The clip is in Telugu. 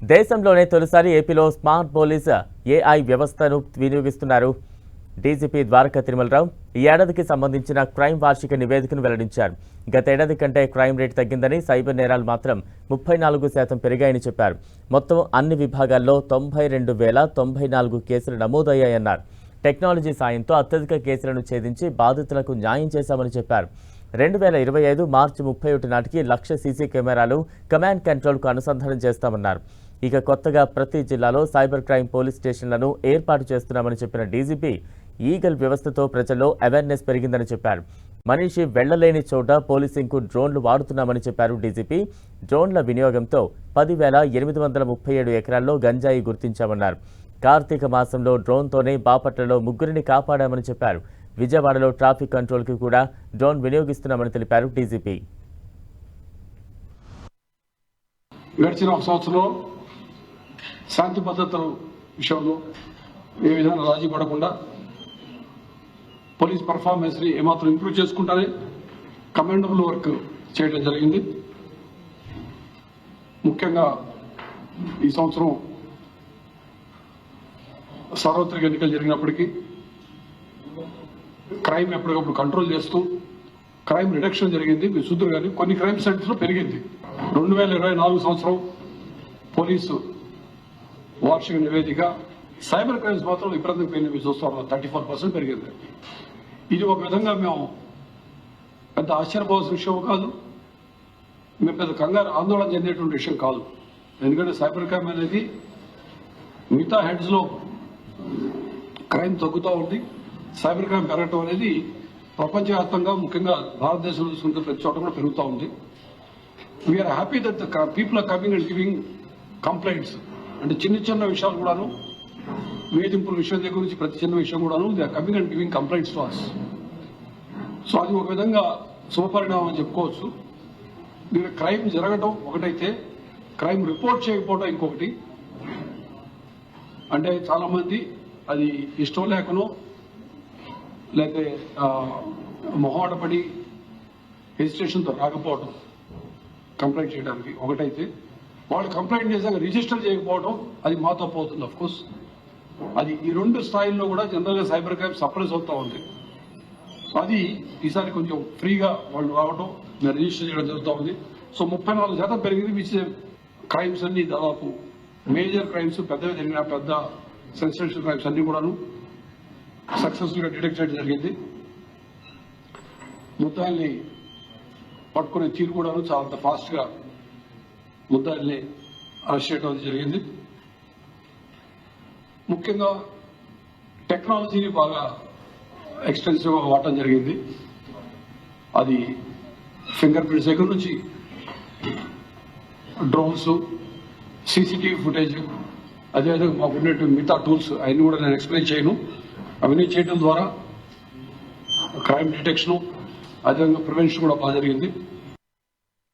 దేశంలోనే తొలిసారి ఏపీలో స్మార్ట్ పోలీస్ ఏఐ వ్యవస్థను వినియోగిస్తున్నారు డీజీపీ ద్వారకా తిరుమలరావు. ఈ ఏడాదికి సంబంధించిన క్రైమ్ వార్షిక నివేదికను వెల్లడించారు. గతేడాది కంటే క్రైమ్ రేట్ తగ్గిందని, సైబర్ నేరాలు మాత్రం 34% పెరిగాయని చెప్పారు. మొత్తం అన్ని విభాగాల్లో 92,094 కేసులు నమోదయ్యాయన్నారు. టెక్నాలజీ సాయంతో అత్యధిక కేసులను ఛేదించి బాధితులకు న్యాయం చేశామని చెప్పారు. 2025 మార్చి 31 నాటికి 1,00,000 సీసీ కెమెరాలు కమాండ్ కంట్రోల్కు అనుసంధానం చేస్తామన్నారు. ఇక కొత్తగా ప్రతి జిల్లాలో సైబర్ క్రైమ్ పోలీస్ స్టేషన్లను ఏర్పాటు చేస్తున్నామని చెప్పిన డీజీపీ ఈగల్ వ్యవస్థతో ప్రజల్లో అవేర్నెస్ పెరిగిందని చెప్పారు. మనిషి వెళ్లలేని చోట పోలీసింగ్కు డ్రోన్లు వాడుతున్నామని చెప్పారు డీజీపీ. డ్రోన్ల వినియోగంతో 10,837 ఎకరాల్లో గంజాయి గుర్తించామన్నారు. కార్తీక మాసంలో డ్రోన్తోనే బాపట్లలో 3 కాపాడామని చెప్పారు. విజయవాడలో ట్రాఫిక్ కంట్రోల్కి కూడా డ్రోన్ వినియోగిస్తున్నామని తెలిపారు డీజీపీ. గడిచిన ఒక సంవత్సరంలో శాంతి భద్రతల విషయంలో ఏ విధంగా రాజీ పడకుండా పోలీస్ పర్ఫార్మెన్స్ ని ఏమాత్రం ఇంప్రూవ్ చేసుకుంటానే కమాండబుల్ వర్క్ చేయడం జరిగింది. ముఖ్యంగా ఈ సంవత్సరం సార్వత్రిక ఎన్నికలు జరిగినప్పటికీ క్రైమ్ ఎప్పటికప్పుడు కంట్రోల్ చేస్తూ క్రైమ్ రిడక్షన్ జరిగింది. మీరు చూద్దరు కానీ కొన్ని క్రైమ్ సెంటర్స్ లో పెరిగింది. 2024 సంవత్సరం పోలీసు వార్షిక నివేదిక సైబర్ క్రైమ్స్ మాత్రం విపరీతంగా పెరిగింది. చూస్తాం 34% పెరిగింది. ఇది ఒక విధంగా మేము పెద్ద ఆశ్చర్యపోవాల్సిన విషయం కాదు, మేము పెద్ద కంగారు ఆందోళన చెందేటువంటి విషయం కాదు. ఎందుకంటే సైబర్ క్రైమ్ అనేది మిగతా హెడ్స్ లో క్రైమ్ తగ్గుతూ ఉంది. సైబర్ క్రైమ్ పెరగటం అనేది ప్రపంచవ్యాప్తంగా ముఖ్యంగా భారతదేశంలో చూసుకుంటే ప్రతి చోట కూడా పెరుగుతూ ఉంది. We're happy that the people are coming and giving complaints. అంటే చిన్న చిన్న విషయాలు కూడాను, వేధింపుల విషయం దగ్గర నుంచి ప్రతి చిన్న విషయం కూడాను they are coming and giving complaints to us. So అది ఒక విధంగా శుభపరిణామం అని చెప్పుకోవచ్చు. దీని క్రైమ్ జరగటం ఒకటైతే క్రైమ్ రిపోర్ట్ చేయకపోవడం ఇంకొకటి. అంటే చాలా మంది అది ఇష్టం లేకనో లేకపోతే మొహమాటపడి రిజిస్ట్రేషన్తో రాకపోవడం కంప్లైంట్ చేయడానికి ఒకటైతే, వాళ్ళు కంప్లైంట్ చేశాక రిజిస్టర్ చేయకపోవడం అది మా తప్పు అవుతుంది. అఫ్ కోర్స్ అది ఈ రెండు స్థాయిల్లో కూడా జనరల్గా సైబర్ క్రైమ్ సప్రెస్ అవుతూ ఉంది. అది ఈసారి కొంచెం ఫ్రీగా వాళ్ళు రావడం రిజిస్టర్ చేయడం జరుగుతూ ఉంది. సో 34% పెరిగింది. విచ్ క్రైమ్స్ అన్ని దాదాపు మేజర్ క్రైమ్స్ పెద్దవి జరిగిన పెద్ద సెన్సేషనల్ క్రైమ్స్ అన్ని కూడాను సక్సెస్ఫుల్ గా డిటెక్ట్ చేయడం జరిగింది. ముద్దాయిల్ని పట్టుకునే తీరు కూడాను చాలా ఫాస్ట్ గా ముద్దాయిల్ని అరెస్ట్ చేయడం జరిగింది. ముఖ్యంగా టెక్నాలజీని బాగా ఎక్స్టెన్సివ్ గా వాడటం జరిగింది. అది ఫింగర్ ప్రింట్స్ దగ్గర నుంచి డ్రోన్స్, సీసీటీవీ ఫుటేజ్, అదేవిధంగా మాకు ఉన్నటువంటి మిగతా టూల్స్ అవన్నీ కూడా నేను ఎక్స్ప్లెయిన్ చేయను. అవన్నీ చేయడం ద్వారా క్రైమ్ డిటెక్షన్, అదేవిధంగా ప్రివెన్షన్ కూడా బాగా జరిగింది.